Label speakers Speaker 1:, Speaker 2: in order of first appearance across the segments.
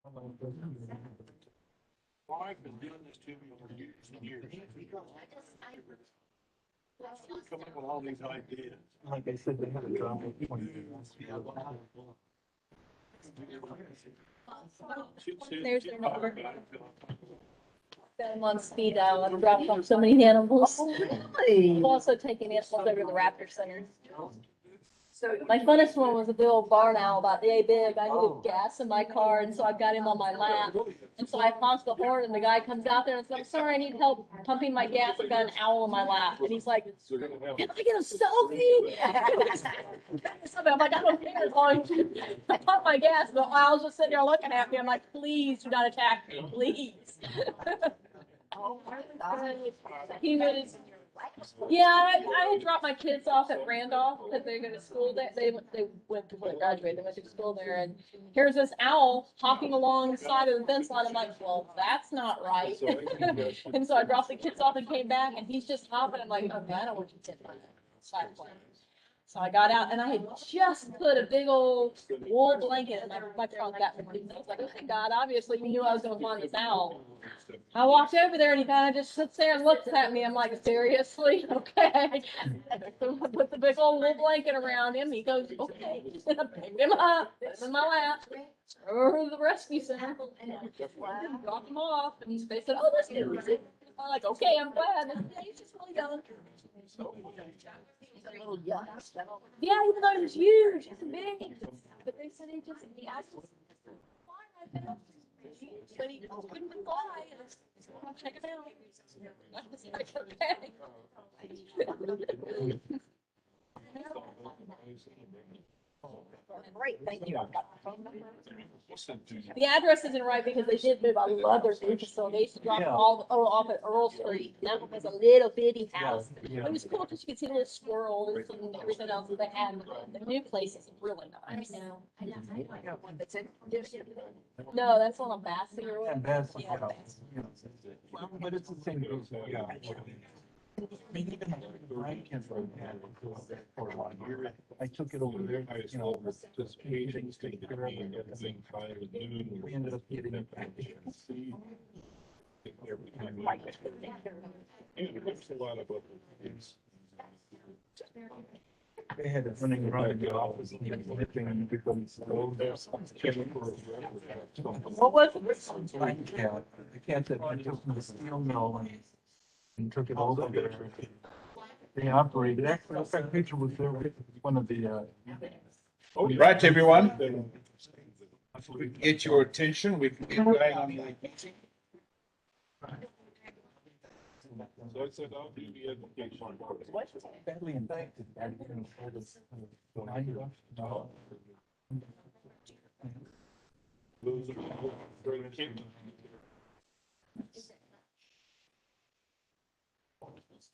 Speaker 1: I've been doing this to me for years and years. Coming up with all these ideas.
Speaker 2: Like I said, they had a drama.
Speaker 3: There's their number. Got them on speed dial. I've dropped off so many animals. I've also taken animals over to the Raptor Center. My funnest one was a big old barn owl about yay big. I needed gas in my car, and so I got him on my lap. And so I honked the horn, and the guy comes out there and says, "I'm sorry, I need help pumping my gas. I've got an owl on my lap." And he's like, "Can I get a selfie?" I'm like, "I don't care as long as you I pump my gas." The owl's just sitting there looking at me. I'm like, "Please do not attack me, please." He was. Yeah, I had dropped my kids off at Randolph because they go to school there. They went to graduate. They went to school there, and here's this owl hopping along the side of the fence line. I'm like, well, that's not right. And so I dropped the kids off and came back, and he's just hopping. I'm like, okay, I don't want you to sit on that side plane. So I got out, and I had just put a big old wool blanket in my trunk. I was like, okay, God, obviously you knew I was going to find this owl. I walked over there, and he kind of just sits there and looks at me. I'm like, seriously? Okay. I put the big old wool blanket around him. He goes, okay. I picked him up, put him in my lap, over to the rescue center, and dropped him off. And they said, oh, this dude was it. I'm like, okay, I'm glad. He's just really young. Yeah, even though he was huge, he's big. But they said he asked us, but he couldn't fly. I'll check it out. I was like, okay. Great, thank you. The address isn't right because they did move. I love their new facility. They used to drop them all off at Earl Street. That one was a little bitty house. It was cool because you could see the little squirrels and everything else that they had. The new place is really nice. No, that's on a Bassett or
Speaker 2: And
Speaker 3: whatever.
Speaker 2: that's,
Speaker 3: Yeah,
Speaker 2: well, but it's the same. Yeah. I mean, even my kids were for a while. I took it over there, you know,
Speaker 1: This patient's taking care of it, everything fine with noon.
Speaker 2: we ended up getting it back.
Speaker 1: There's a lot of other things.
Speaker 2: They had it running around in the office, nipping because
Speaker 3: what was it?
Speaker 2: my cat, the cat that went to the steel mill and took it over there. They operated, actually, that picture was there with one of the,
Speaker 4: Right, everyone. If we can get your attention, we can get going on the meeting.
Speaker 1: So I said, I'll do the education.
Speaker 2: badly impacted. No.
Speaker 1: Those are for the kids.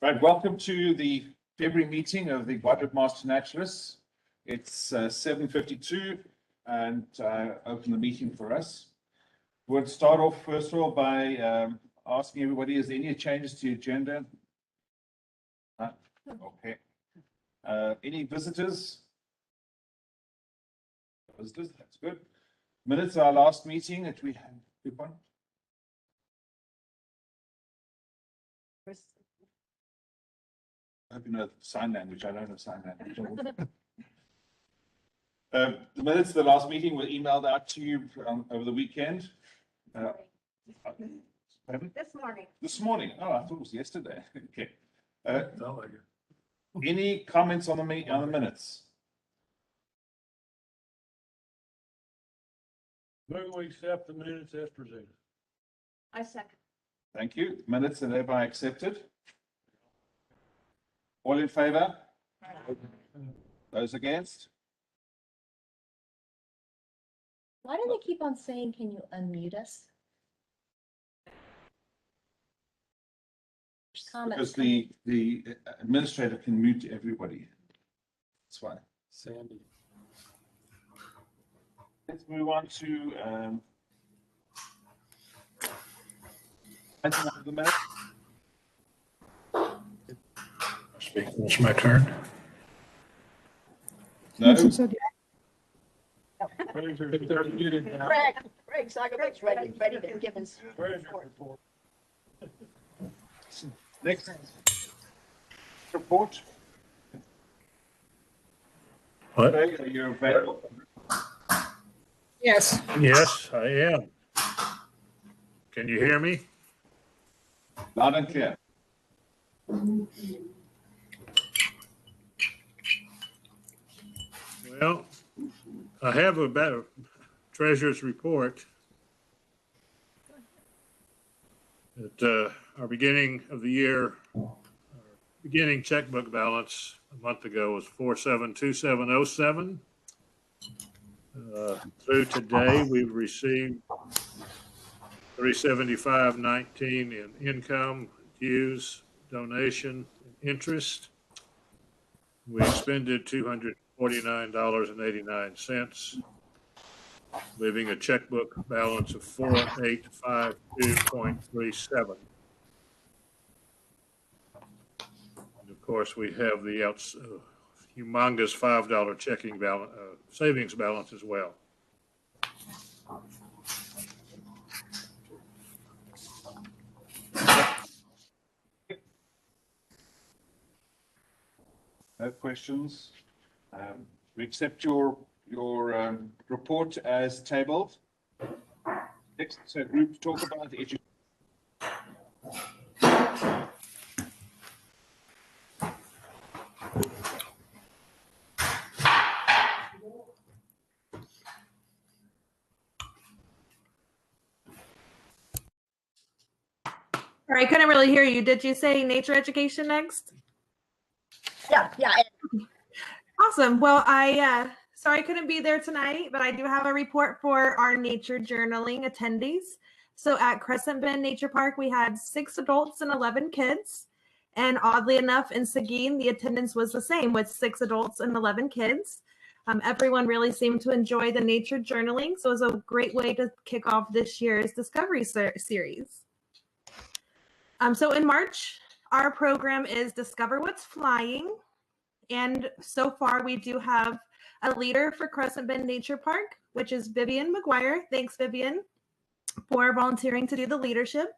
Speaker 4: Right, welcome to the February meeting of the Guadalupe Master Naturalists. It's 7:52 and open the meeting for us. We'll start off first of all by asking everybody, is there any changes to the agenda? Okay. Any visitors? Visitors, that's good. Minutes of our last meeting that we had. Good one. I hope you know sign language. I don't know sign language. The minutes of the last meeting were emailed out to you over the weekend. Pardon?
Speaker 5: This morning.
Speaker 4: This morning. Oh, I thought it was yesterday. Okay. Any comments on the minutes?
Speaker 1: Move we accept the minutes as presented.
Speaker 5: I second.
Speaker 4: Thank you. Minutes are thereby accepted. All in favor? Those against?
Speaker 3: Why do they keep on saying, can you unmute us? Comments.
Speaker 4: Because the administrator can mute everybody. That's why.
Speaker 1: Sandy.
Speaker 4: Let's move on to item of the minute.
Speaker 1: It's my turn.
Speaker 4: No,
Speaker 1: They're muted now.
Speaker 5: Greg Sogovic, ready to give his report.
Speaker 4: Next report.
Speaker 6: What?
Speaker 4: Craig, are you available?
Speaker 6: Yes, I am. Can you hear me?
Speaker 4: Loud and clear.
Speaker 6: Well, I have a better treasurer's report. At our beginning of the year, our beginning checkbook balance a month ago was 472707. Through today, we've received 375.19 in income, dues, donation, and interest. We expended $249.89, leaving a checkbook balance of 4852.37. And of course, we have the humongous $5 checking balance, savings balance as well.
Speaker 4: No questions. We accept your report as tabled. Next group talk about the education.
Speaker 7: Or I couldn't really hear you. Did you say nature education next?
Speaker 5: Yeah.
Speaker 7: Awesome. Well, sorry I couldn't be there tonight, but I do have a report for our nature journaling attendees. So at Crescent Bend Nature Park, we had 6 adults and 11 kids. And oddly enough, in Seguin, the attendance was the same with 6 adults and 11 kids. Everyone really seemed to enjoy the nature journaling. So it was a great way to kick off this year's Discovery series. So in March, our program is Discover What's Flying. And so far, we do have a leader for Crescent Bend Nature Park, which is Vivian McGuire. Thanks, Vivian, for volunteering to do the leadership.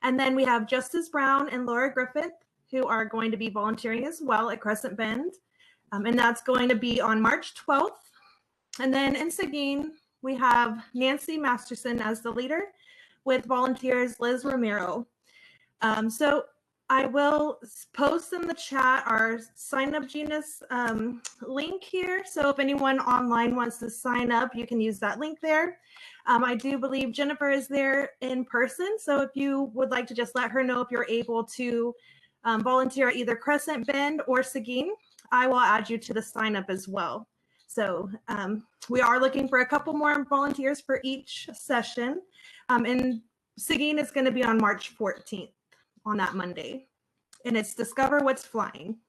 Speaker 7: And then we have Justice Brown and Laura Griffith, who are going to be volunteering as well at Crescent Bend. And that's going to be on March 12th. And then in Seguin, we have Nancy Masterson as the leader with volunteers Liz Romero. So I will post in the chat our sign up Genus link here. So if anyone online wants to sign up, you can use that link there. I do believe Jennifer is there in person. So if you would like to just let her know if you're able to volunteer at either Crescent Bend or Seguin, I will add you to the sign up as well. So we are looking for a couple more volunteers for each session. And Seguin is going to be on March 14th. On that Monday, and it's Discover What's Flying.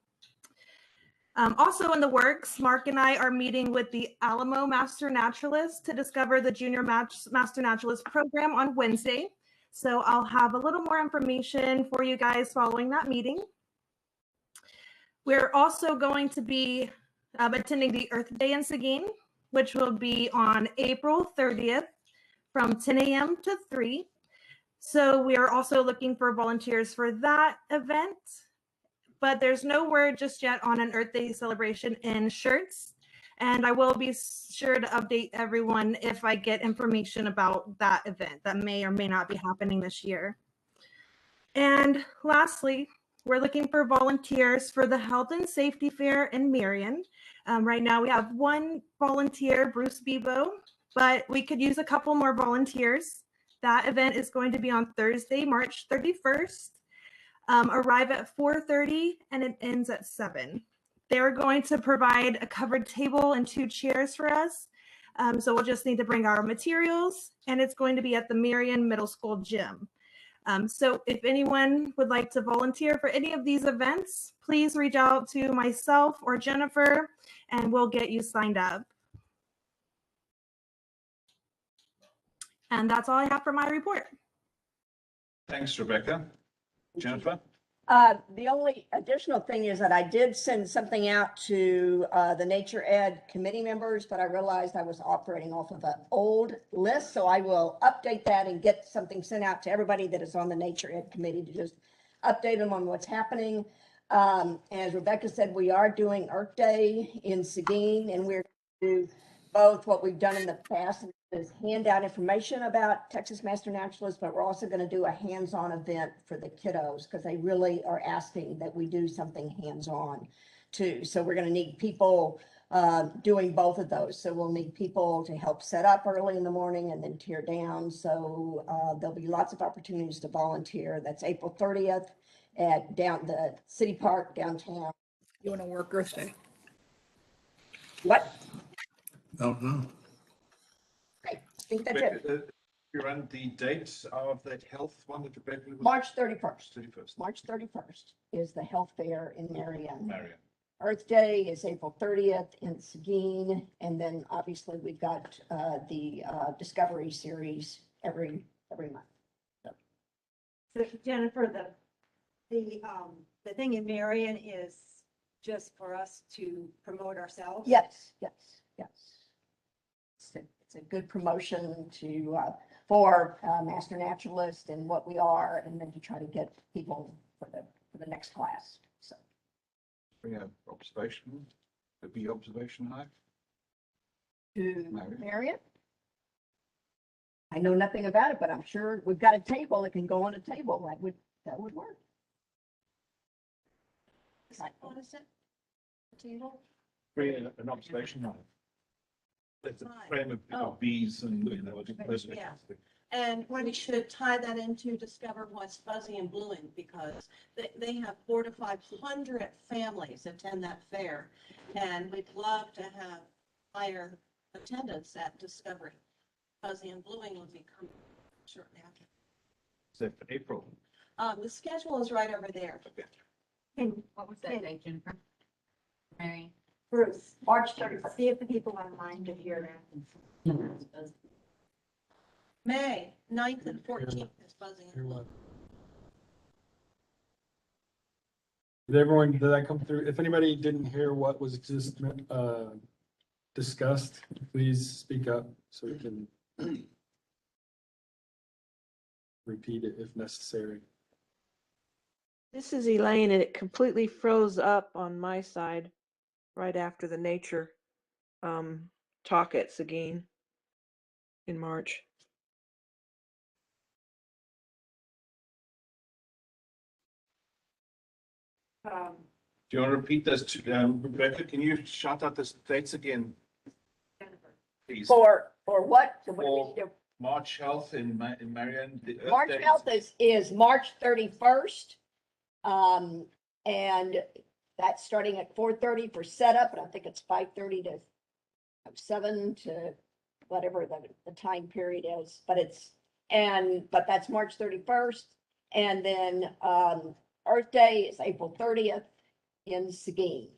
Speaker 7: Also in the works, Mark and I are meeting with the Alamo Master Naturalist to discover the Junior Master Naturalist program on Wednesday. So I'll have a little more information for you guys following that meeting. We're also going to be attending the Earth Day in Seguin, which will be on April 30th from 10 a.m. to 3. So we are also looking for volunteers for that event, but there's no word just yet on an Earth Day celebration in shirts. And I will be sure to update everyone if I get information about that event that may or may not be happening this year. And lastly, we're looking for volunteers for the Health and Safety Fair in Marion. Right now we have 1 volunteer, Bruce Bebo, but we could use a couple more volunteers. That event is going to be on Thursday, March 31st. Arrive at 4:30 and it ends at 7. They're going to provide a covered table and 2 chairs for us. So we'll just need to bring our materials, and it's going to be at the Marion Middle School gym. So if anyone would like to volunteer for any of these events, please reach out to myself or Jennifer, and we'll get you signed up. And that's all I have for my report.
Speaker 4: Thanks, Rebecca. Jennifer?
Speaker 5: The only additional thing is that I did send something out to the Nature Ed committee members, but I realized I was operating off of an old list. So I will update that and get something sent out to everybody that is on the Nature Ed committee to just update them on what's happening. As Rebecca said, we are doing Earth Day in Seguin, and we're going to do both what we've done in the past is hand out information about Texas Master Naturalists, but we're also going to do a hands-on event for the kiddos because they really are asking that we do something hands-on too. So we're going to need people doing both of those. So we'll need people to help set up early in the morning and then tear down. So there'll be lots of opportunities to volunteer. That's April 30th at the city park downtown.
Speaker 8: You want to work Earth Day?
Speaker 5: What?
Speaker 6: Don't know.
Speaker 5: I think that's it.
Speaker 4: Rebecca, you run the date of that health one that Rebecca was.
Speaker 5: March 31st.
Speaker 4: 31st.
Speaker 5: March 31st is the health fair in Marion.
Speaker 4: Marion.
Speaker 5: Earth Day is April 30th in Seguin. And then obviously we've got the Discovery Series every month.
Speaker 9: So Jennifer, the thing in Marion is just for us to promote ourselves?
Speaker 5: Yes. It's a good promotion for Master Naturalist and what we are, and then to try to get people for the next class. So
Speaker 4: We have observation, the bee observation hive.
Speaker 5: to
Speaker 4: Marion.
Speaker 5: Marion. I know nothing about it, but I'm sure we've got a table that can go on a table. That would work.
Speaker 9: What is it? Table?
Speaker 1: Create an observation hive.
Speaker 4: That's a frame of bees and, you know, those sorts of
Speaker 9: Yeah.
Speaker 4: things.
Speaker 9: And we should tie that into Discover What's Fuzzy and Blueing because they have 400 to 500 families attend that fair. And we'd love to have higher attendance at Discovery. Fuzzy and Blueing would be coming shortly after.
Speaker 4: Is that for April?
Speaker 9: The schedule is right over there.
Speaker 5: And
Speaker 8: What was that date, Jennifer? Mary?
Speaker 5: Bruce, March 31st.
Speaker 9: See if the people online to hear that. May 9th and 14th is Fuzzy and Blue.
Speaker 2: Did that come through? If anybody didn't hear what was just discussed, please speak up so we can repeat it if necessary.
Speaker 10: This is Elaine, and it completely froze up on my side right after the nature talk at Seguin in March.
Speaker 4: Do you want to repeat those two, Rebecca, can you shout out the dates again? Please.
Speaker 5: For what? So what do we
Speaker 4: For
Speaker 5: do?
Speaker 4: March Health in Marion. the Earth
Speaker 5: March
Speaker 4: Day.
Speaker 5: Health is March 31st. And that's starting at 4:30 for setup, and I think it's 5:30 to 7 to whatever the time period is, but that's March 31st. And then, Earth Day is April 30th in Seguin.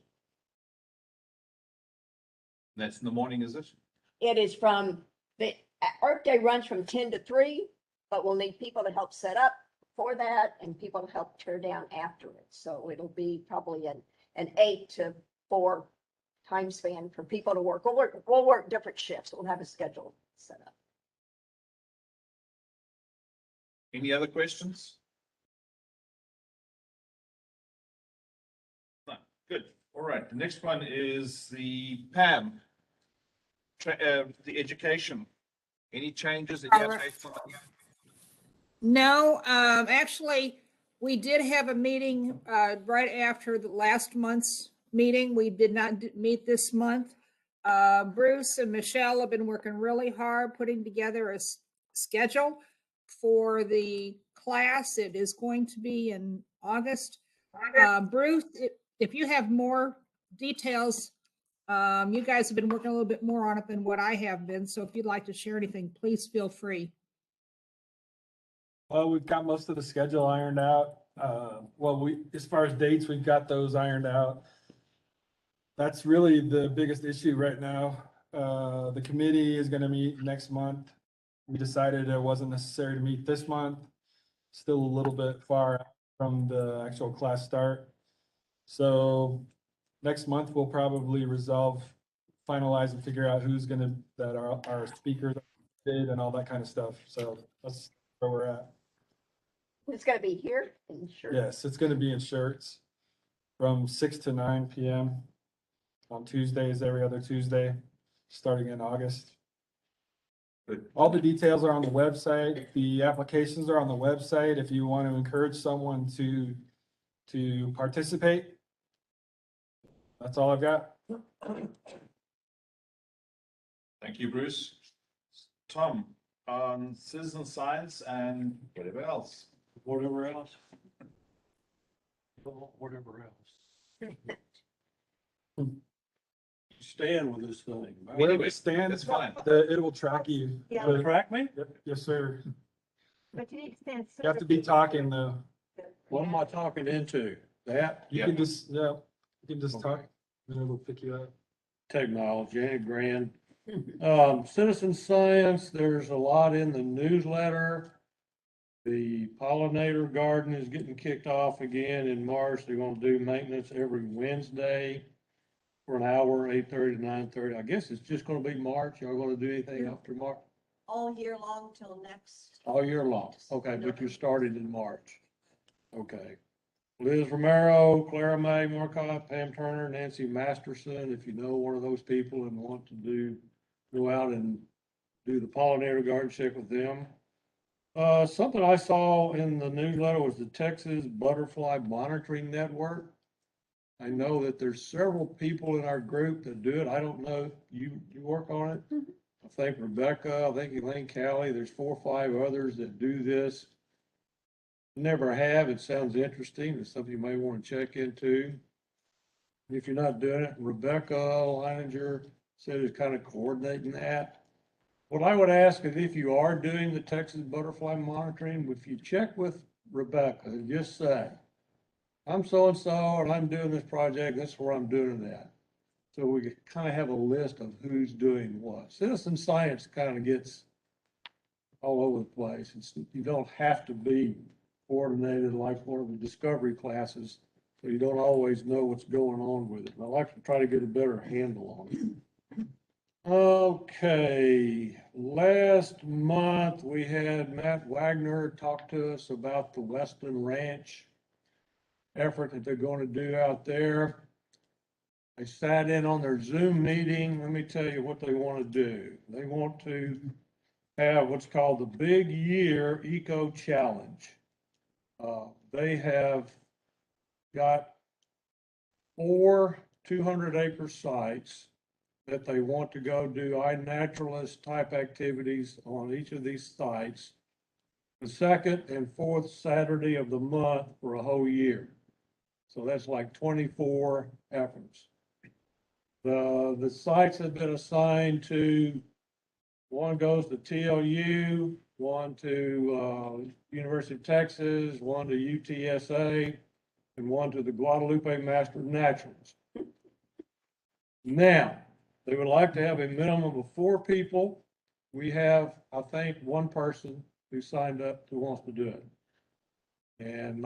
Speaker 4: That's in the morning, is it?
Speaker 5: It is the Earth Day runs from 10 to 3, but we'll need people to help set up for that and people to help tear down after it. So it'll be probably an 8 to 4 time span for people to work. We'll work different shifts. We'll have a schedule set up.
Speaker 4: Any other questions? No, good. All right. The next one is the PAM, the education. Any changes? Any updates on that?
Speaker 8: No, actually, we did have a meeting right after the last month's meeting. We did not meet this month. Bruce and Michelle have been working really hard putting together a schedule for the class. It is going to be in August. Bruce, if you have more details, you guys have been working a little bit more on it than what I have been. So if you'd like to share anything, please feel free.
Speaker 2: Well, we've got most of the schedule ironed out. As far as dates, we've got those ironed out. That's really the biggest issue right now. The committee is going to meet next month. We decided it wasn't necessary to meet this month. Still a little bit far out from the actual class start. So next month, we'll probably finalize and figure out who's gonna, that our speakers did and all that kind of stuff. So that's where we're at.
Speaker 5: It's gonna be here in sure.
Speaker 2: Yes, it's gonna be in Shirts from 6 to 9 PM on Tuesdays, every other Tuesday, starting in August.
Speaker 4: Good.
Speaker 2: All the details are on the website. The applications are on the website if you want to encourage someone to participate. That's all I've got.
Speaker 4: Thank you, Bruce. Tom, on citizen science and whatever else.
Speaker 1: Whatever else. Whatever else. Stand with this thing.
Speaker 2: Where we stand,
Speaker 4: That's fine.
Speaker 2: it will track you.
Speaker 5: Yeah.
Speaker 2: But-
Speaker 1: Track me?
Speaker 2: Yes, sir.
Speaker 5: But to the extent.
Speaker 2: You have to be talking though.
Speaker 1: What am I talking into? That
Speaker 2: You
Speaker 4: Yeah.
Speaker 2: can just, yeah, you can just
Speaker 1: Okay.
Speaker 2: talk and it'll pick you up.
Speaker 1: technology, ain't it grand? Citizen science, there's a lot in the newsletter. The pollinator garden is getting kicked off again in March. They're gonna do maintenance every Wednesday for an hour, 8:30 to 9:30. I guess it's just gonna be March. Y'all gonna do anything after March?
Speaker 9: All year long till next.
Speaker 1: All year long. Okay, but you started in March. Okay. Liz Romero, Clara May Marcotte, Pam Turner, Nancy Masterson, if you know one of those people and want to go out and do the pollinator garden, check with them. Something I saw in the newsletter was the Texas Butterfly Monitoring Network. I know that there's several people in our group that do it. I don't know, you work on it? I think Rebecca, I think Elaine Callie, there's 4 or 5 others that do this. Never have. It sounds interesting. It's something you may want to check into. If you're not doing it, Rebecca Leininger said is kind of coordinating that. What I would ask is if you are doing the Texas butterfly monitoring, if you check with Rebecca and just say, I'm so-and-so and I'm doing this project, that's where I'm doing it at. So we could kind of have a list of who's doing what. Citizen science kind of gets all over the place. You don't have to be coordinated like one of the discovery classes, so you don't always know what's going on with it. And I like to try to get a better handle on it. Okay, last month we had Matt Wagner talk to us about the Weston Ranch effort that they're going to do out there. I sat in on their Zoom meeting. Let me tell you what they want to do. They want to have what's called the Big Year Eco Challenge. They have got 4 200-acre sites that they want to go do iNaturalist type activities on each of these sites the 2nd and 4th Saturday of the month for a whole year. So that's like 24 efforts. The sites have been assigned to, one goes to TLU, one to University of Texas, one to UTSA, and one to the Guadalupe Master of Naturals. Now, they would like to have a minimum of 4 people. We have, I think, 1 person who signed up who wants to do it. And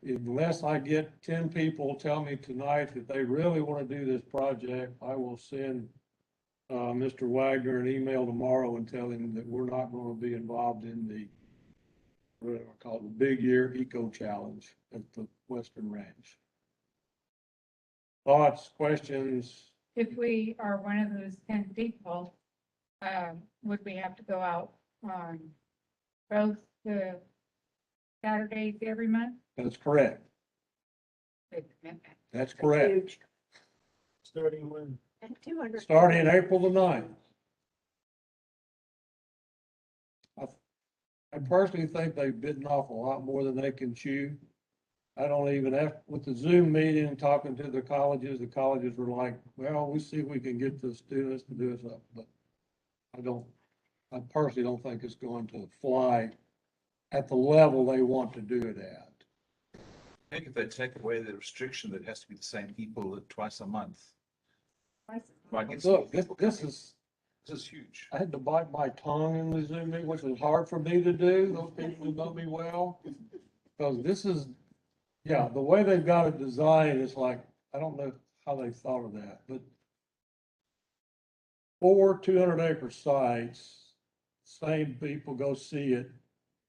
Speaker 1: unless I get 10 people tell me tonight that they really want to do this project, I will send Mr. Wagner an email tomorrow and tell him that we're not going to be involved in the, whatever I call it, the Big Year Eco Challenge at the Western Ranch. Thoughts, questions?
Speaker 11: If we are one of those 10 people, would we have to go out on both the Saturdays every month?
Speaker 1: That's correct.
Speaker 11: Big commitment.
Speaker 1: That's correct.
Speaker 5: Huge.
Speaker 1: Starting when?
Speaker 5: And 200.
Speaker 1: Starting April the 9th. I personally think they've bitten off a lot more than they can chew. I don't even have, with the Zoom meeting and talking to the colleges were like, well, we see if we can get the students to do it up, but I personally don't think it's going to fly at the level they want to do it at.
Speaker 4: I think if they take away the restriction that it has to be the same people twice a month. Like it's,
Speaker 1: Look, this is
Speaker 4: huge.
Speaker 1: I had to bite my tongue in the Zoom meeting, which was hard for me to do, those people who know me well. Because this is Yeah, the way they've got it designed is like, I don't know how they thought of that, but 4 200-acre sites, same people go see it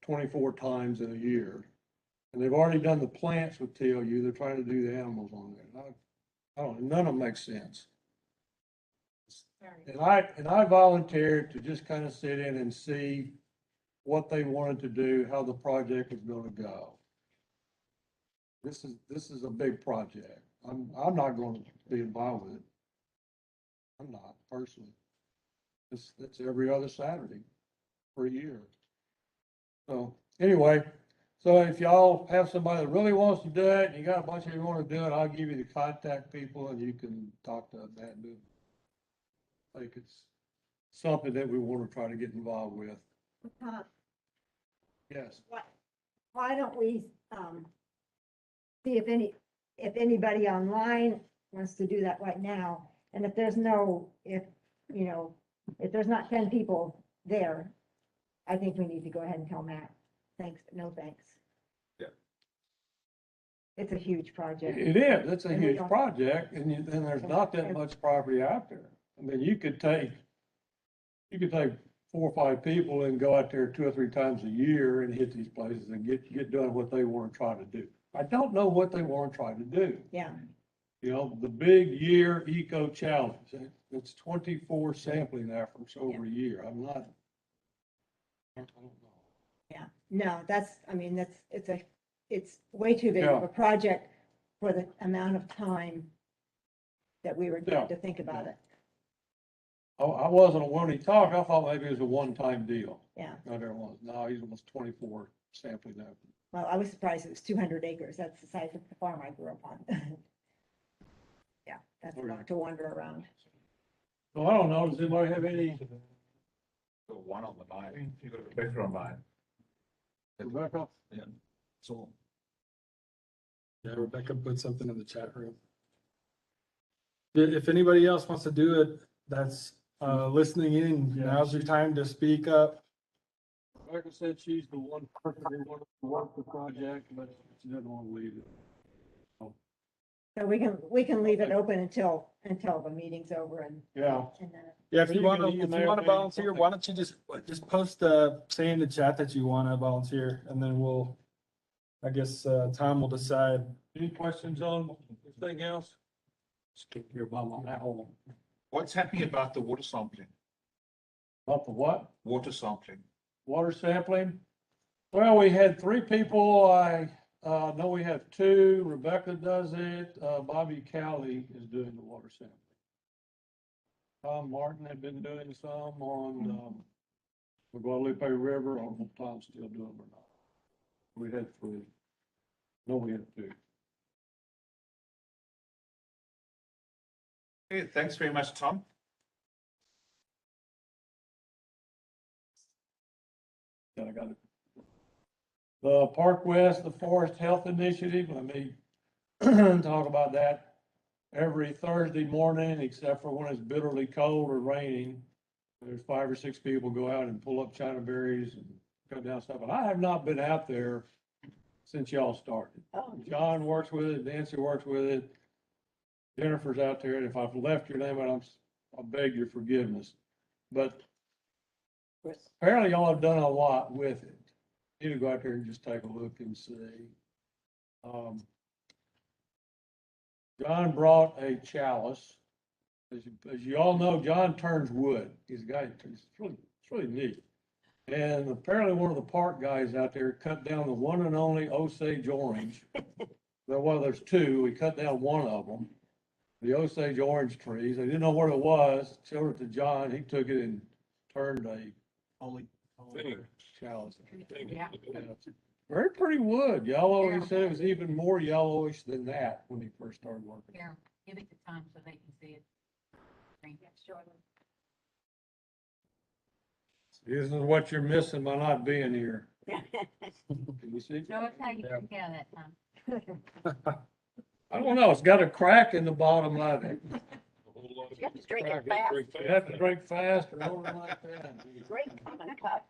Speaker 1: 24 times in a year. And they've already done the plants with TLU, they're trying to do the animals on there. I don't, none of them make sense. And I volunteered to just kind of sit in and see what they wanted to do, how the project was gonna go. This is a big project. I'm not gonna be involved with it. I'm not personally. It's every other Saturday for a year. So anyway, so if y'all have somebody that really wants to do it, and you got a bunch of you want to do it, I'll give you the contact people and you can talk to Matt and do it. I think it's something that we want to try to get involved with. Yes.
Speaker 12: Why don't we, see if anybody online wants to do that right now? And if there's if there's not 10 people there, I think we need to go ahead and tell Matt, thanks, but no thanks.
Speaker 4: Yeah.
Speaker 12: It's a huge project.
Speaker 1: It is, it's a
Speaker 12: And we
Speaker 1: huge
Speaker 12: don't-
Speaker 1: project and there's not that much property out there. I mean, you could take 4 or 5 people and go out there 2 or 3 times a year and hit these places and get done what they want to try to do. I don't know what they want to try to do.
Speaker 12: Yeah,
Speaker 1: You know, the big year eco challenge, it's 24 sampling efforts over a year. I don't know.
Speaker 12: yeah. No, it's way too big of a project for the amount of time that we were
Speaker 1: Yeah.
Speaker 12: given to think about it.
Speaker 1: I wasn't, when he talked, I thought maybe it was a one-time deal.
Speaker 12: Yeah.
Speaker 1: No, there was. No, he's almost 24 sampling efforts.
Speaker 12: Well, I was surprised it was 200 acres. That's the size of the farm I grew up on. Yeah, that's a lot to wander around.
Speaker 1: So I don't know, does anybody have any?
Speaker 4: The one on the line, you got a picture online.
Speaker 1: Rebecca?
Speaker 4: Yeah. So.
Speaker 2: Yeah, Rebecca put something in the chat room. If anybody else wants to do it, that's listening in, now's your time to speak up.
Speaker 1: Rebecca said she's the one person who wanted to work the project, but she doesn't want to leave it.
Speaker 12: So we can leave it open until the meeting's over and.
Speaker 1: Yeah.
Speaker 12: And then.
Speaker 2: Yeah, if you
Speaker 1: You
Speaker 2: want
Speaker 1: can
Speaker 2: to,
Speaker 1: email me
Speaker 2: volunteer,
Speaker 1: something.
Speaker 2: why don't you just post, say in the chat that you want to volunteer, and then we'll, I guess, Tom will decide.
Speaker 1: Any questions on anything else? Skip your bum on that one.
Speaker 4: What's happening about the water sampling?
Speaker 1: About the what?
Speaker 4: Water sampling.
Speaker 1: Water sampling? Well, we had 3 people. I know we have 2. Rebecca does it. Bobby Cowley is doing the water sampling. Tom Martin had been doing some on the Guadalupe River. I don't know if Tom's still doing them or not. We had 3. No, we had 2.
Speaker 4: Okay, thanks very much, Tom.
Speaker 1: Yeah, I got it. The Park West, the Forest Health Initiative, let me talk about that. Every Thursday morning, except for when it's bitterly cold or raining, there's 5 or 6 people go out and pull up China berries and cut down stuff. And I have not been out there since y'all started.
Speaker 5: Oh.
Speaker 1: John works with it, Nancy works with it. Jennifer's out there, and if I've left your name out, I beg your forgiveness. But apparently y'all have done a lot with it. You need to go out there and just take a look and see. John brought a chalice. As you all know, John turns wood. He's a guy, it's really neat. And apparently one of the park guys out there cut down the one and only Osage orange. Well, there's 2. We cut down one of them. The Osage orange trees. They didn't know what it was. Showed it to John. He took it and turned a holy chalice.
Speaker 11: Yeah.
Speaker 1: Very pretty wood. Yellow. He said it was even more yellowish than that when he first started working.
Speaker 11: Here, give it the time so they can see it.
Speaker 1: This is what you're missing by not being here. Can you see?
Speaker 11: Show us how you took care of that, Tom.
Speaker 1: I don't know. It's got a crack in the bottom of it.
Speaker 5: You have to drink it
Speaker 1: Crack.
Speaker 5: fast.
Speaker 1: You have to drink fast or something like that.
Speaker 5: Drink from a cup.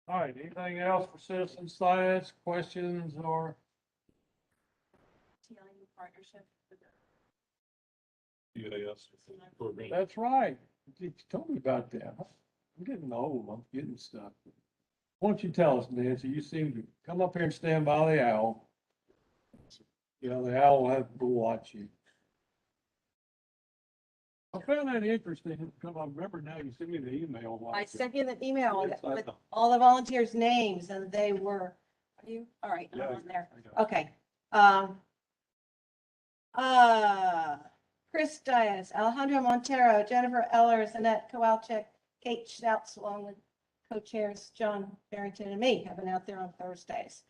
Speaker 1: All right, anything else for citizen science, questions or?
Speaker 9: TLU partnership with
Speaker 1: That's right. You told me about that. I'm getting old. I'm getting stuff. Why don't you tell us, Nancy? You seem to come up here and stand by the owl. You know, the owl will have to watch you. I found that interesting, because I remember now you sent me the email.
Speaker 9: I sent you the email
Speaker 1: Yes, I
Speaker 9: with
Speaker 1: know.
Speaker 9: all the volunteers' names and they were, are you, all right, I'm
Speaker 1: Yeah,
Speaker 9: on there.
Speaker 1: I got it.
Speaker 9: Okay. Chris Dias, Alejandro Montero, Jennifer Ellers, Annette Kowalczyk, Kate Schnautz, along with co-chairs John Barrington and me have been out there on Thursdays.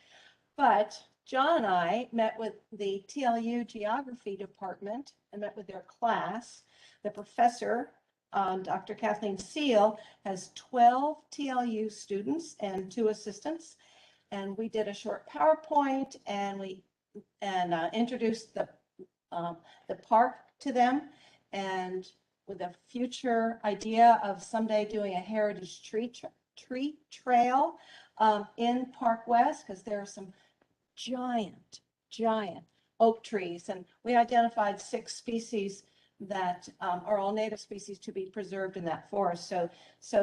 Speaker 9: But John and I met with the TLU Geography Department and met with their class. The professor, Dr. Kathleen Seal, has 12 TLU students and 2 assistants. And we did a short PowerPoint and we introduced the park to them, and with a future idea of someday doing a heritage tree trail in Park West, because there are some giant oak trees, and we identified 6 species that are all native species to be preserved in that forest. So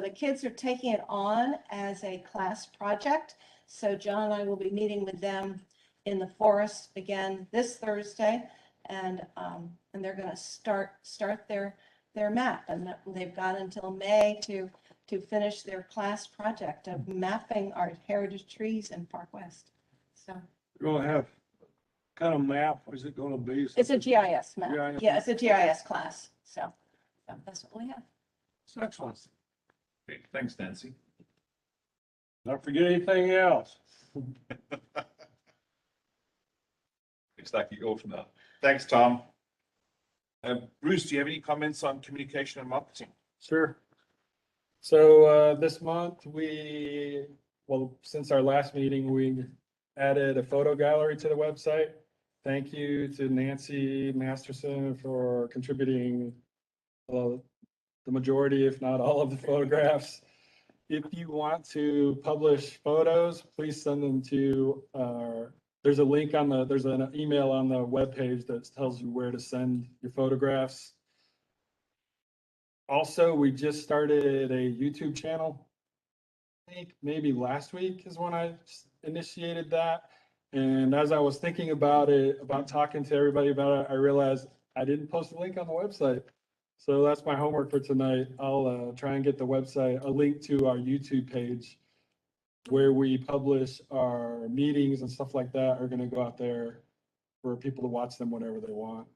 Speaker 9: the kids are taking it on as a class project. So John and I will be meeting with them in the forest again this Thursday, and they're going to start their map, and they've got until May to finish their class project of mapping our heritage trees in Park West. So
Speaker 1: You're gonna have kind of map, is it gonna be?
Speaker 9: it's a GIS map.
Speaker 1: GIS.
Speaker 9: Yeah, it's a GIS class. So that's what we have.
Speaker 1: Excellent.
Speaker 4: Great. Thanks, Nancy.
Speaker 1: Not forget anything else.
Speaker 4: Looks like you're off now. Thanks, Tom. Bruce, do you have any comments on communication and marketing?
Speaker 2: Sure. So this month, since our last meeting, we added a photo gallery to the website. Thank you to Nancy Masterson for contributing the majority, if not all, of the photographs. If you want to publish photos, please send them to there's a link there's an email on the webpage that tells you where to send your photographs. Also, we just started a YouTube channel. I think maybe last week is when I initiated that. And as I was thinking about talking to everybody about it, I realized I didn't post a link on the website. So that's my homework for tonight. I'll try and get the website, a link to our YouTube page where we publish our meetings and stuff like that are going to go out there for people to watch them whenever they want.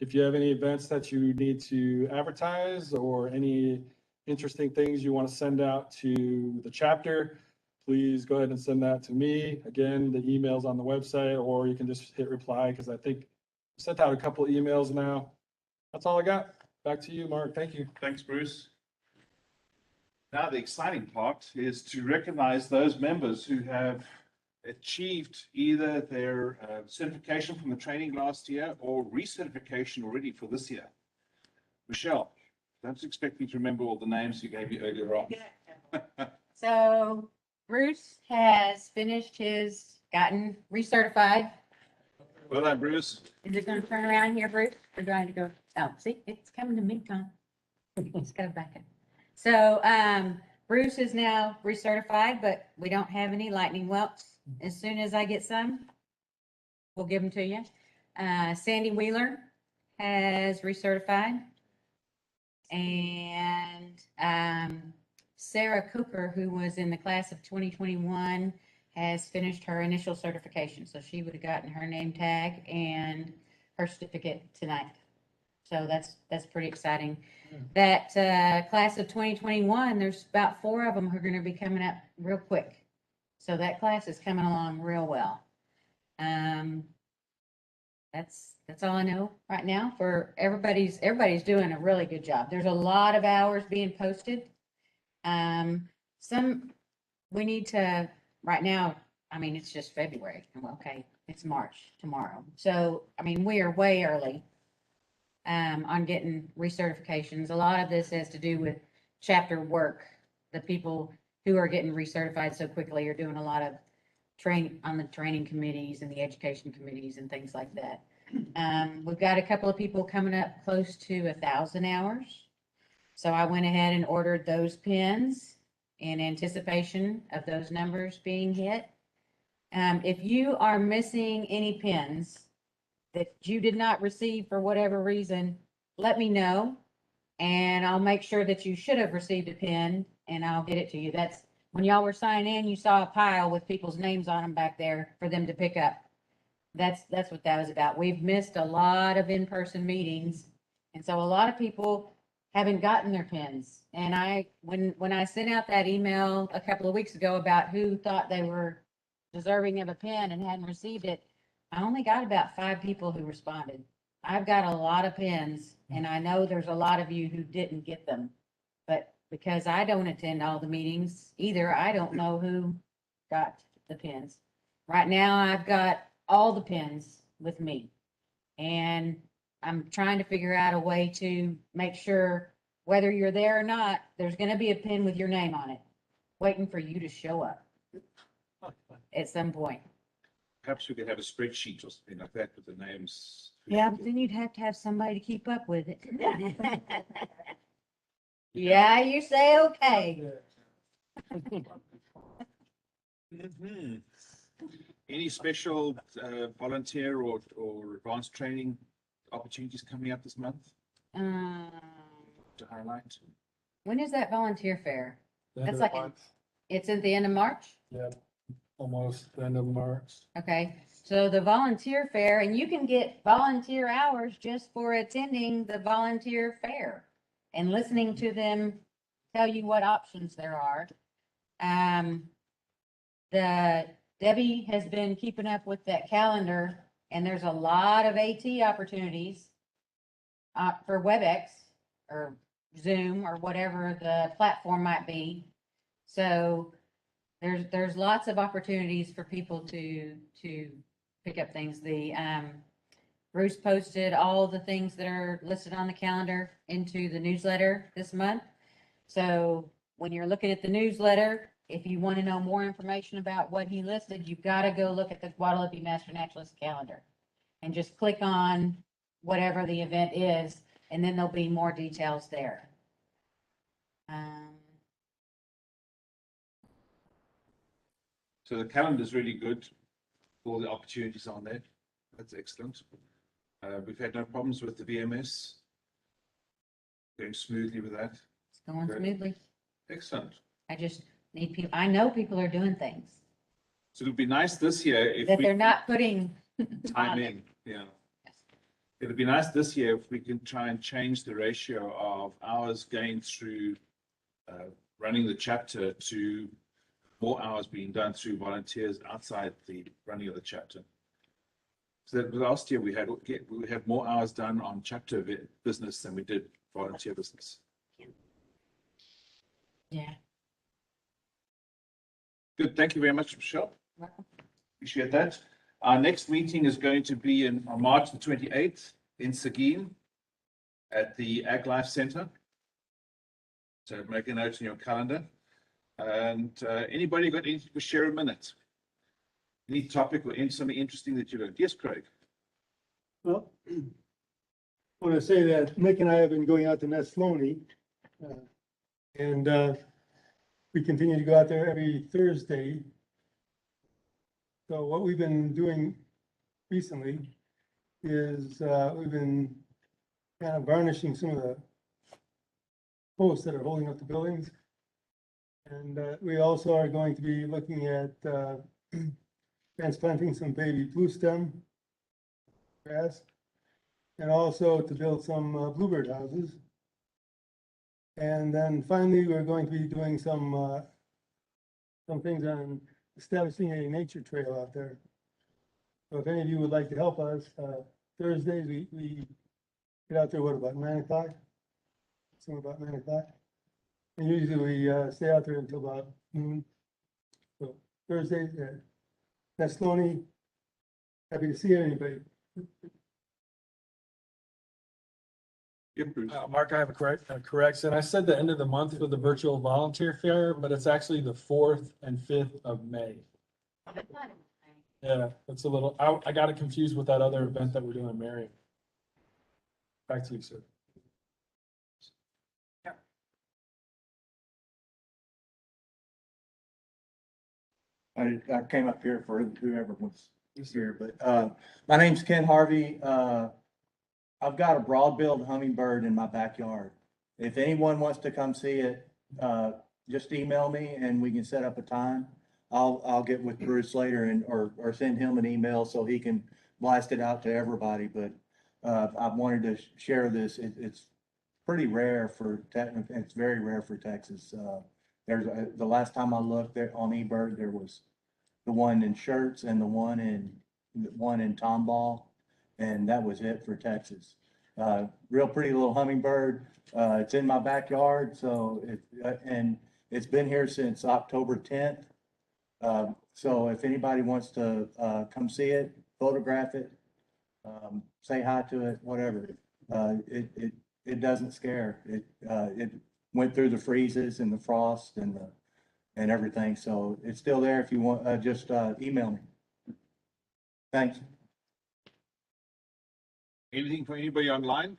Speaker 2: If you have any events that you need to advertise or any interesting things you want to send out to the chapter, please go ahead and send that to me. Again, the email's on the website, or you can just hit reply, because I think I sent out a couple of emails now. That's all I got. Back to you, Mark. Thank you.
Speaker 4: Thanks, Bruce. Now, the exciting part is to recognize those members who have achieved either their certification from the training last year or recertification already for this year. Michelle, don't expect me to remember all the names you gave me earlier on.
Speaker 13: So Bruce has finished gotten recertified.
Speaker 4: Well done, Bruce.
Speaker 13: Is it gonna turn around here, Bruce? Or do I have to go? Oh, see, it's coming to me, Tom. It's got to back in. So, Bruce is now recertified, but we don't have any lightning welts. As soon as I get some, we'll give them to you. Sandy Wheeler has recertified. And, Sarah Cooper, who was in the class of 2021, has finished her initial certification. So she would have gotten her name tag and her certificate tonight. So that's pretty exciting. That class of 2021, there's about 4 of them who are going to be coming up real quick. So that class is coming along real well. That's all I know right now. For everybody's doing a really good job. There's a lot of hours being posted. We need to right now. I mean, it's just February. Okay, it's March tomorrow. So I mean, we are way early on getting recertifications. A lot of this has to do with chapter work the people who are getting recertified so quickly are doing a lot of on the training committees and the education committees and things like that. We've got a couple of people coming up close to 1,000 hours. So I went ahead and ordered those pins in anticipation of those numbers being hit. If you are missing any pins that you did not receive for whatever reason, let me know. And I'll make sure that you should have received a pin and I'll get it to you. That's when y'all were signing in, you saw a pile with people's names on them back there for them to pick up. That's what that was about. We've missed a lot of in-person meetings. And so a lot of people haven't gotten their pins. And when I sent out that email a couple of weeks ago about who thought they were deserving of a pin and hadn't received it, I only got about 5 people who responded. I've got a lot of pins and I know there's a lot of you who didn't get them, but because I don't attend all the meetings either, I don't know who got the pins. Right now, I've got all the pins with me and I'm trying to figure out a way to make sure whether you're there or not, there's going to be a pin with your name on it, waiting for you to show up at some point.
Speaker 4: Perhaps we could have a spreadsheet or something like that with the names.
Speaker 13: Yeah, but then you'd have to have somebody to keep up with it. Yeah, you say okay.
Speaker 4: Mhm. Any special volunteer or advanced training opportunities coming up this month
Speaker 13: Um,
Speaker 4: to highlight?
Speaker 13: when is that volunteer fair?
Speaker 2: The end
Speaker 13: That's
Speaker 2: of
Speaker 13: like,
Speaker 2: the month.
Speaker 13: it's at the end of March?
Speaker 2: Yeah, almost the end of March.
Speaker 13: Okay, so the volunteer fair, and you can get volunteer hours just for attending the volunteer fair and listening to them tell you what options there are. Debbie has been keeping up with that calendar and there's a lot of AT opportunities for WebEx or Zoom or whatever the platform might be. So there's lots of opportunities for people to pick up things. Bruce posted all the things that are listed on the calendar into the newsletter this month. So when you're looking at the newsletter, if you want to know more information about what he listed, you've got to go look at the Guadalupe Master Naturalist calendar and just click on whatever the event is, and then there'll be more details there.
Speaker 4: So the calendar is really good. All the opportunities on there. That's excellent. We've had no problems with the VMS. Going smoothly with that.
Speaker 13: It's going
Speaker 4: Good.
Speaker 13: smoothly.
Speaker 4: Excellent.
Speaker 13: I just need people, I know people are doing things
Speaker 4: So it'd be nice this year if
Speaker 13: that
Speaker 4: we
Speaker 13: they're not putting
Speaker 4: time
Speaker 13: on
Speaker 4: in, yeah. It'd be nice this year if we can try and change the ratio of hours gained through running the chapter to more hours being done through volunteers outside the running of the chapter. So that last year we had more hours done on chapter business than we did volunteer business.
Speaker 13: Yeah.
Speaker 4: Good, thank you very much, Michelle. Appreciate that. Our next meeting is going to be on March the 28th in Seguin at the Ag Life Center. So make a note in your calendar. And anybody got anything to share a minute? Any topic or something interesting that you learned? Yes, Craig.
Speaker 14: Well, I want to say that Nick and I have been going out to Nesloni. And we continue to go out there every Thursday. So what we've been doing recently is we've been kind of varnishing some of the posts that are holding up the buildings. And we also are going to be looking at transplanting some baby blue stem grass and also to build some bluebird houses. And then finally, we're going to be doing some things on establishing a nature trail out there. So if any of you would like to help us, Thursdays, we get out there, what, about 9 o'clock? Somewhere about 9 o'clock. And usually we stay out there until about noon. So Thursdays, that's Nesloni. Happy to see anybody.
Speaker 2: Mark, I have a correction. I said the end of the month for the virtual volunteer fair, but it's actually the 4th and 5th of May. Yeah, it's a little, I got it confused with that other event that we're doing in Marion. Back to you, sir.
Speaker 15: I came up here for whoever was here, but, my name's Ken Harvey. I've got a broad-billed hummingbird in my backyard. If anyone wants to come see it, just email me and we can set up a time. I'll get with Bruce later or send him an email so he can blast it out to everybody, but, I wanted to share this. It's pretty rare it's very rare for Texas. The last time I looked there on eBird, there was the one in Schertz and the one in Tomball, and that was it for Texas. Real pretty little hummingbird. It's in my backyard, so and it's been here since October 10th. So if anybody wants to come see it, photograph it, say hi to it, whatever. It doesn't scare. It went through the freezes and the frost and everything. So it's still there. If you want, just email me. Thanks.
Speaker 4: Anything for anybody online?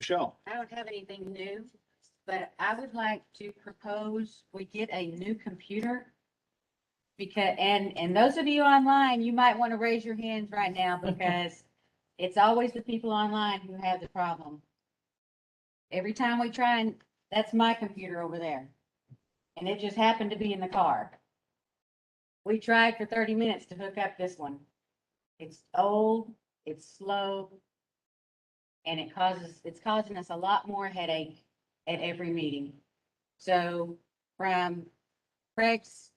Speaker 4: Michelle?
Speaker 13: I don't have anything new, but I would like to propose we get a new computer. Because, and those of you online, you might want to raise your hands right now because it's always the people online who have the problem. Every time we try and, that's my computer over there. And it just happened to be in the car. We tried for 30 minutes to hook up this one. It's old, it's slow, and it's causing us a lot more headache at every meeting. So from Craig's,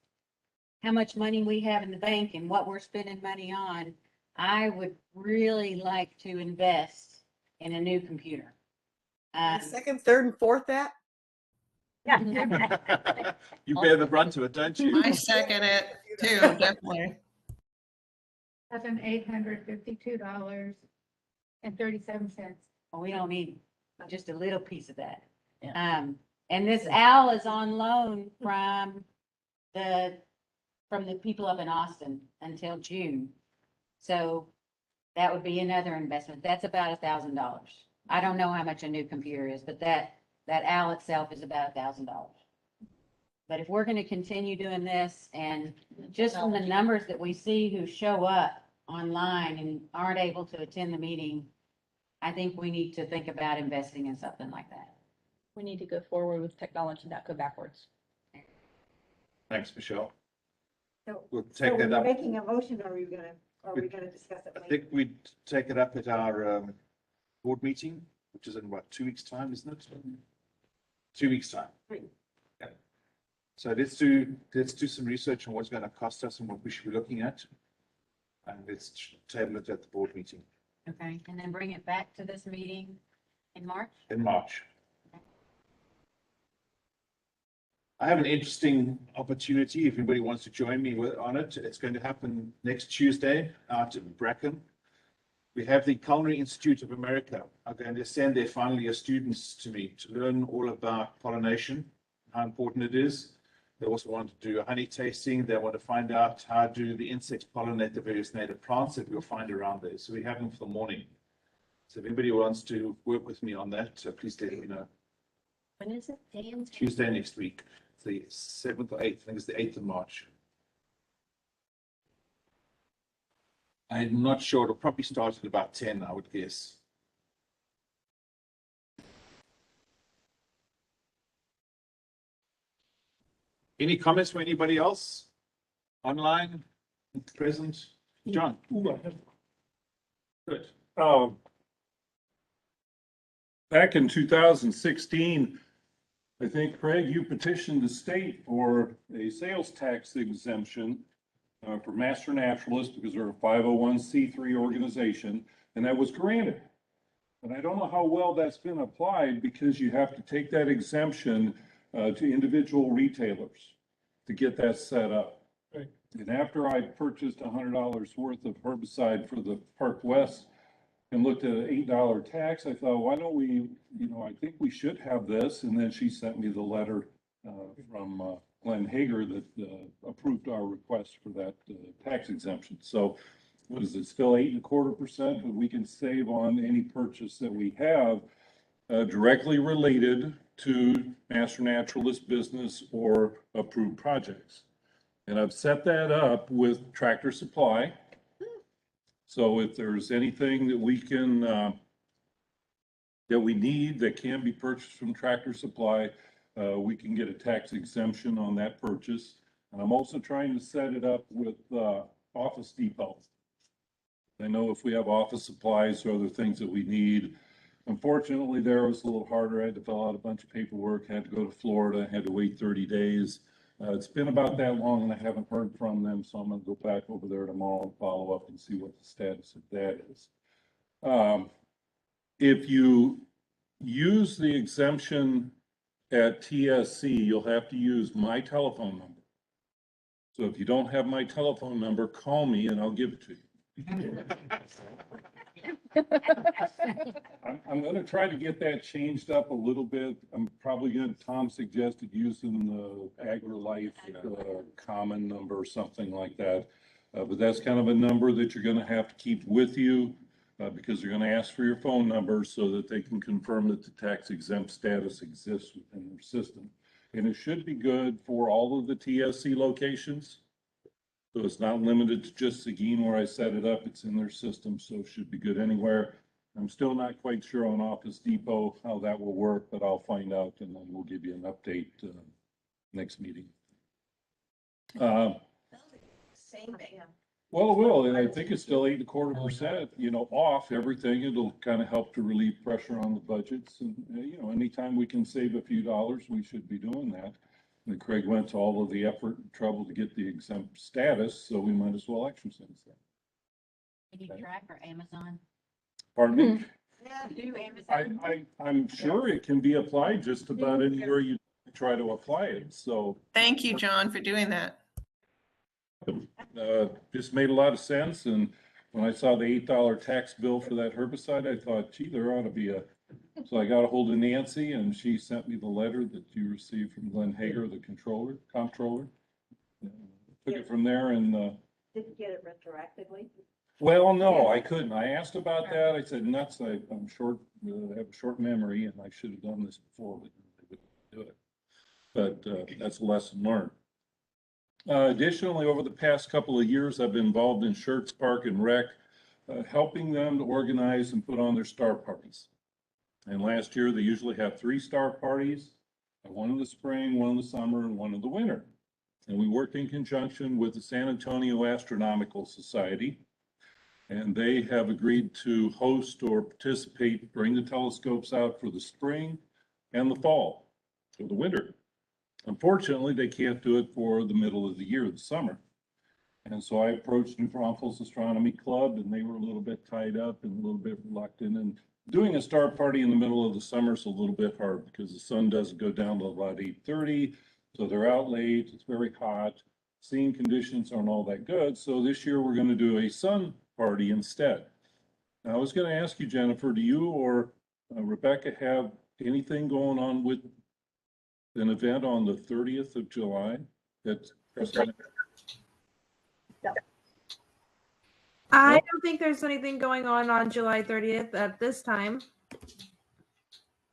Speaker 13: how much money we have in the bank and what we're spending money on, I would really like to invest in a new computer.
Speaker 10: Second, third, and fourth that?
Speaker 4: You bear the brunt of it, don't you?
Speaker 16: I second it too, definitely.
Speaker 11: $852.37.
Speaker 13: Well, we don't need just a little piece of that. And this owl is on loan from the people up in Austin until June. So that would be another investment. That's about $1,000. I don't know how much a new computer is, but that owl itself is about $1,000. But if we're going to continue doing this, and just from the numbers that we see who show up online and aren't able to attend the meeting, I think we need to think about investing in something like that.
Speaker 3: We need to go forward with technology, not go backwards.
Speaker 4: Thanks, Michelle.
Speaker 12: So
Speaker 4: We'll take that up.
Speaker 12: Making a motion, or are we gonna discuss it
Speaker 4: I
Speaker 12: later?
Speaker 4: think we take it up at our board meeting, which is in what, 2 weeks' time, isn't it? 2 weeks' time. Yeah. So let's do some research on what's going to cost us and what we should be looking at. And let's table it at the board meeting
Speaker 13: Okay, and then bring it back to this meeting in March?
Speaker 4: in March. I have an interesting opportunity. If anybody wants to join me on it, it's going to happen next Tuesday out in Bracken. We have the Culinary Institute of America are going to send their final year students to me to learn all about pollination, how important it is. They also want to do a honey tasting. They want to find out how do the insects pollinate the various native plants that we'll find around there. So we have them for the morning. So if anybody wants to work with me on that, please let me know.
Speaker 13: When is it? Dan?
Speaker 4: Tuesday next week. It's the 7th or 8th. I think it's the 8th of March. I'm not sure. It'll probably start at about 10, I would guess. Any comments from anybody else? Online, present? John? Good.
Speaker 17: Back in 2016, I think, Craig, you petitioned the state for a sales tax exemption for master naturalists because they're a 501c3 organization, and that was granted. And I don't know how well that's been applied because you have to take that exemption to individual retailers to get that set up.
Speaker 2: Right.
Speaker 17: And after I purchased $100 worth of herbicide for the Park West and looked at an $8 tax, I thought, why don't we, I think we should have this. And then she sent me the letter from Glenn Hager that approved our request for that tax exemption. So what is it, still 8.25%, but we can save on any purchase that we have directly related to Master Naturalist business or approved projects. And I've set that up with Tractor Supply. So if there's anything that we can, that we need that can be purchased from Tractor Supply, we can get a tax exemption on that purchase. And I'm also trying to set it up with Office Depot. I know if we have office supplies or other things that we need. Unfortunately, there was a little harder. I had to fill out a bunch of paperwork, had to go to Florida, had to wait 30 days. It's been about that long and I haven't heard from them, so I'm gonna go back over there tomorrow and follow up and see what the status of that is. If you use the exemption at TSC, you'll have to use my telephone number. So if you don't have my telephone number, call me and I'll give it to you. I'm going to try to get that changed up a little bit. I'm probably going to, Tom suggested using the AgriLife common number or something like that. But that's kind of a number that you're going to have to keep with you because they're going to ask for your phone number so that they can confirm that the tax exempt status exists within their system. And it should be good for all of the TSC locations. So it's not limited to just Seguin where I set it up. It's in their system, so it should be good anywhere. I'm still not quite sure on Office Depot how that will work, but I'll find out and then we'll give you an update next meeting.
Speaker 5: Same thing.
Speaker 17: Well, it will, and I think it's still 8.25%, off everything. It'll kind of help to relieve pressure on the budgets. And, anytime we can save a few dollars, we should be doing that. And Craig went to all of the effort and trouble to get the exempt status, so we might as well exercise that.
Speaker 13: Can you track or Amazon?
Speaker 17: Pardon me?
Speaker 13: Yeah, do Amazon.
Speaker 17: I'm sure it can be applied just about anywhere you try to apply it, so.
Speaker 16: Thank you, John, for doing that.
Speaker 17: Just made a lot of sense, and when I saw the $8 tax bill for that herbicide, I thought, gee, there ought to be so I got a hold of Nancy, and she sent me the letter that you received from Glenn Hager, the comptroller. Took it from there and.
Speaker 12: Didn't get it retroactively?
Speaker 17: Well, no, I couldn't. I asked about that. I said, nuts, I'm short, I have a short memory, and I should have done this before, but I didn't do it. But that's a lesson learned. Additionally, over the past couple of years, I've been involved in Schertz Park and Rec, helping them to organize and put on their star parties. And last year, they usually have 3 star parties, one in the spring, one in the summer, and one in the winter. And we worked in conjunction with the San Antonio Astronomical Society, and they have agreed to host or participate, bring the telescopes out for the spring and the fall, for the winter. Unfortunately, they can't do it for the middle of the year, the summer. And so I approached New Braunfels Astronomy Club, and they were a little bit tied up and a little bit reluctant. And doing a star party in the middle of the summer is a little bit hard because the sun doesn't go down till about 8:30. So they're out late, it's very hot, seeing conditions aren't all that good. So this year we're going to do a sun party instead. Now I was going to ask you, Jennifer, do you or Rebecca have anything going on with an event on the 30th of July?
Speaker 7: I don't think there's anything going on July 30th at this time.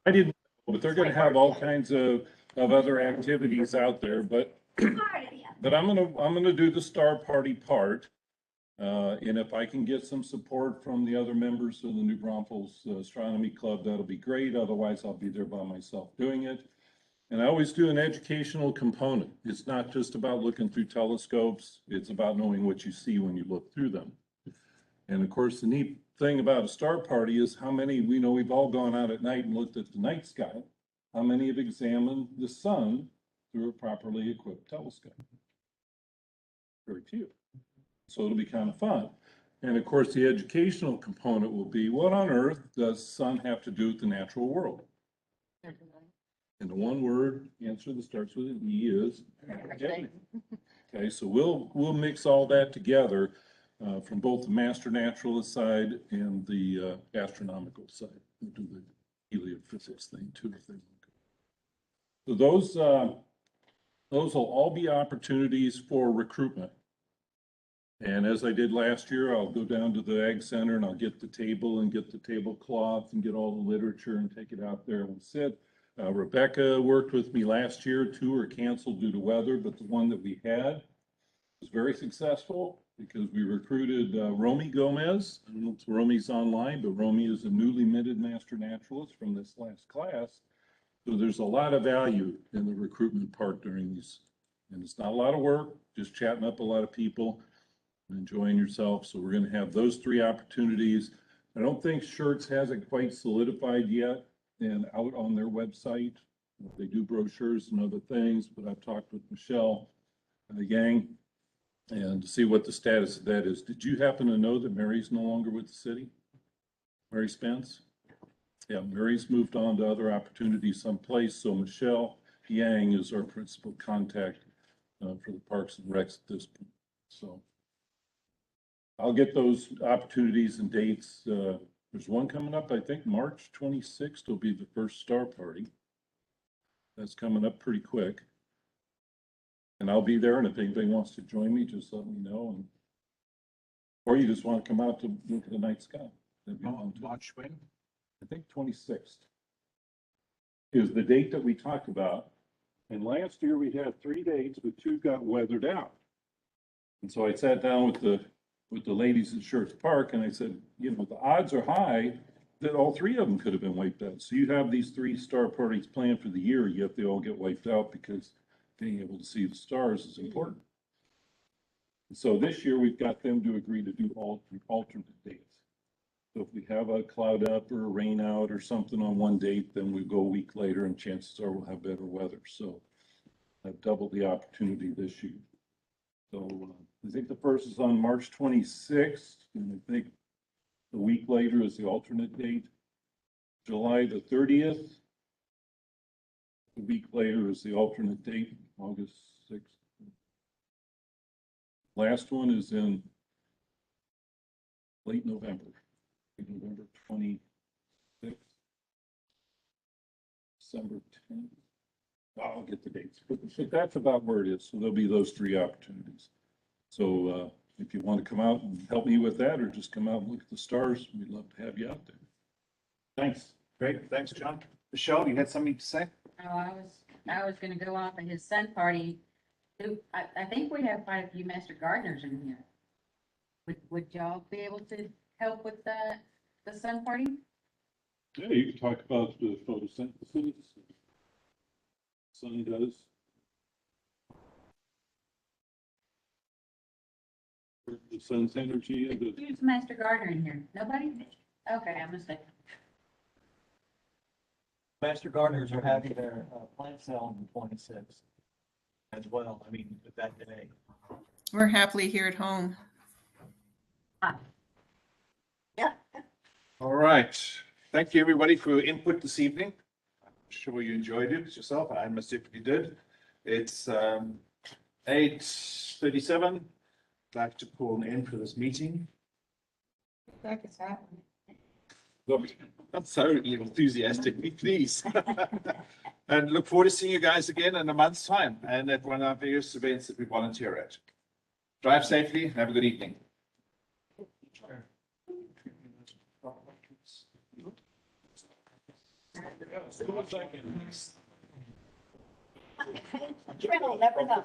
Speaker 17: I didn't, but they're going to have all kinds of other activities out there, but I'm gonna do the star party part. And if I can get some support from the other members of the New Braunfels Astronomy Club, that'll be great. Otherwise, I'll be there by myself doing it. And I always do an educational component. It's not just about looking through telescopes. It's about knowing what you see when you look through them. And of course, the neat thing about a star party is how many, we know we've all gone out at night and looked at the night sky. How many have examined the sun through a properly equipped telescope? Very few. So it'll be kind of fun. And of course, the educational component will be, what on earth does the sun have to do with the natural world? And the one word answer that starts with an E is academic. Okay, so we'll mix all that together from both the master naturalist side and the astronomical side. We'll do the heliophysics thing too if they want to. So those will all be opportunities for recruitment. And as I did last year, I'll go down to the Ag Center and I'll get the table and get the tablecloth and get all the literature and take it out there and we'll sit. Rebecca worked with me last year. 2 were canceled due to weather, but the one that we had was very successful because we recruited Romy Gomez. I don't know if Romy's online, but Romy is a newly minted master naturalist from this last class. So there's a lot of value in the recruitment part during these. And it's not a lot of work, just chatting up a lot of people, enjoying yourself. So we're going to have those 3 opportunities. I don't think Shirts hasn't quite solidified yet and out on their website. They do brochures and other things, but I've talked with Michelle and the gang and to see what the status of that is. Did you happen to know that Mary's no longer with the city? Mary Spence? Yeah, Mary's moved on to other opportunities someplace. So Michelle Yang is our principal contact for the Parks and Recs at this point. So I'll get those opportunities and dates. There's one coming up, I think March 26th will be the first star party. That's coming up pretty quick. And I'll be there, and if anybody wants to join me, just let me know. And or you just want to come out to look at the night sky.
Speaker 4: March when?
Speaker 17: I think 26th is the date that we talked about. And last year we had 3 dates, but 2 got weathered out. And so I sat down with the ladies at Shirts Park and I said, you know, the odds are high that all 3 of them could have been wiped out. So you have these 3 star parties planned for the year, yet they all get wiped out because being able to see the stars is important. And so this year we've got them to agree to do alternate dates. So if we have a cloud up or a rain out or something on one date, then we go a week later and chances are we'll have better weather. So I've doubled the opportunity this year. So I think the first is on March 26th, and I think a week later is the alternate date. July the 30th. A week later is the alternate date, August 6th. Last one is in late November, November 26th, December 10th. I'll get the dates, but that's about where it is. So there'll be those 3 opportunities. So if you want to come out and help me with that, or just come out and look at the stars, we'd love to have you out there. Thanks.
Speaker 4: Great, thanks, John. Michelle, you had something to say?
Speaker 13: Oh, I was gonna go off of his son party. I think we have quite a few master gardeners in here. Would y'all be able to help with the sun party?
Speaker 17: Yeah, you can talk about the photosynthesis. Sun does. The sun's energy and the.
Speaker 13: Who's master gardener in here? Nobody? Okay, I'm mistaken.
Speaker 15: Master gardeners are having their plant sale on the 26th as well. I mean, with that day.
Speaker 16: We're happily here at home.
Speaker 5: Yeah.
Speaker 4: All right. Thank you, everybody, for your input this evening. I'm sure you enjoyed it yourself. I most definitely did. It's 8:37. I'd like to call an end for this meeting.
Speaker 13: Like it's happening.
Speaker 4: Look, not so enthusiastically, please. And look forward to seeing you guys again in a month's time and at one of our various events that we volunteer at. Drive safely and have a good evening.
Speaker 5: Trent will never know.